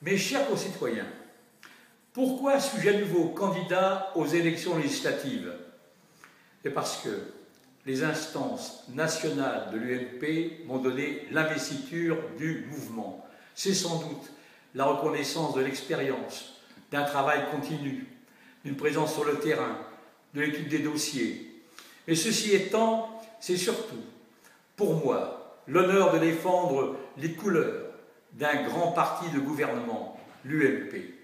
Mes chers concitoyens, pourquoi suis-je à nouveau candidat aux élections législatives? C'est parce que les instances nationales de l'UMP m'ont donné l'investiture du mouvement. C'est sans doute la reconnaissance de l'expérience, d'un travail continu, d'une présence sur le terrain, de l'étude des dossiers. Mais ceci étant, c'est surtout, pour moi, l'honneur de défendre les couleurs d'un grand parti de gouvernement, l'UMP.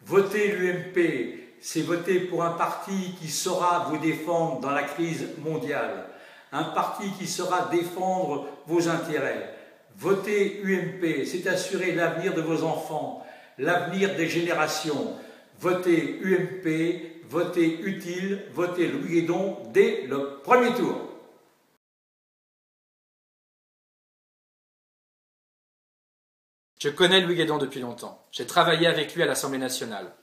Voter l'UMP, c'est voter pour un parti qui saura vous défendre dans la crise mondiale, un parti qui saura défendre vos intérêts. Voter UMP, c'est assurer l'avenir de vos enfants, l'avenir des générations. Voter UMP, voter utile, voter Louis Guédon dès le premier tour. Je connais Louis Guédon depuis longtemps. J'ai travaillé avec lui à l'Assemblée nationale.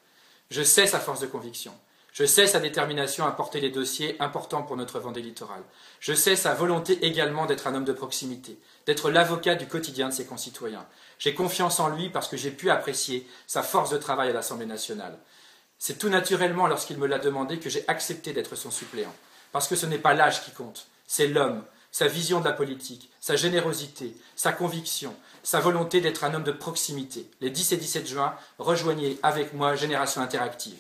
Je sais sa force de conviction. Je sais sa détermination à porter les dossiers importants pour notre Vendée littorale. Je sais sa volonté également d'être un homme de proximité, d'être l'avocat du quotidien de ses concitoyens. J'ai confiance en lui parce que j'ai pu apprécier sa force de travail à l'Assemblée nationale. C'est tout naturellement lorsqu'il me l'a demandé que j'ai accepté d'être son suppléant. Parce que ce n'est pas l'âge qui compte, c'est l'homme, sa vision de la politique, sa générosité, sa conviction, sa volonté d'être un homme de proximité. Les 10 et 17 juin, rejoignez avec moi Génération Interactive.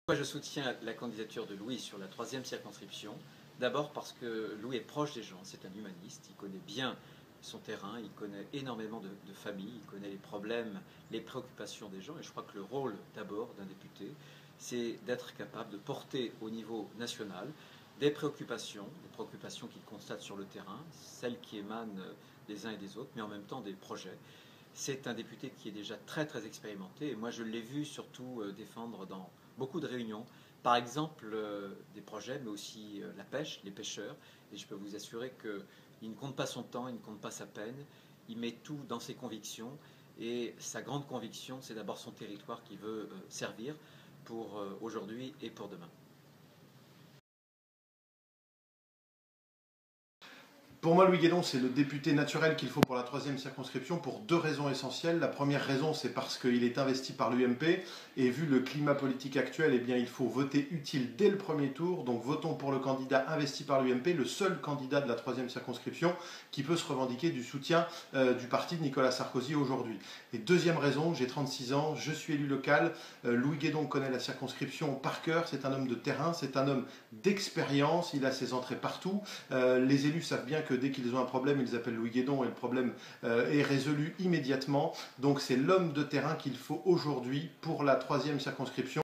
Moi, je soutiens la candidature de Louis sur la 3e circonscription. D'abord parce que Louis est proche des gens, c'est un humaniste, il connaît bien son terrain, il connaît énormément de familles, il connaît les problèmes, les préoccupations des gens. Et je crois que le rôle d'abord d'un député, c'est d'être capable de porter au niveau national des préoccupations qu'il constate sur le terrain, celles qui émanent des uns et des autres, mais en même temps des projets. C'est un député qui est déjà très très expérimenté, et moi je l'ai vu surtout défendre dans beaucoup de réunions, par exemple des projets, mais aussi la pêche, les pêcheurs, et je peux vous assurer qu'il ne compte pas son temps, il ne compte pas sa peine, il met tout dans ses convictions, et sa grande conviction, c'est d'abord son territoire qu'il veut servir pour aujourd'hui et pour demain. Pour moi, Louis Guédon, c'est le député naturel qu'il faut pour la 3e circonscription pour 2 raisons essentielles. La première raison, c'est parce qu'il est investi par l'UMP et vu le climat politique actuel, eh bien, il faut voter utile dès le premier tour. Donc votons pour le candidat investi par l'UMP, le seul candidat de la 3e circonscription qui peut se revendiquer du soutien du parti de Nicolas Sarkozy aujourd'hui. Et deuxième raison, j'ai 36 ans, je suis élu local. Louis Guédon connaît la circonscription par cœur, c'est un homme de terrain, c'est un homme d'expérience, il a ses entrées partout. Les élus savent bien que dès qu'ils ont un problème, ils appellent Louis Guédon et le problème est résolu immédiatement. Donc c'est l'homme de terrain qu'il faut aujourd'hui pour la 3e circonscription.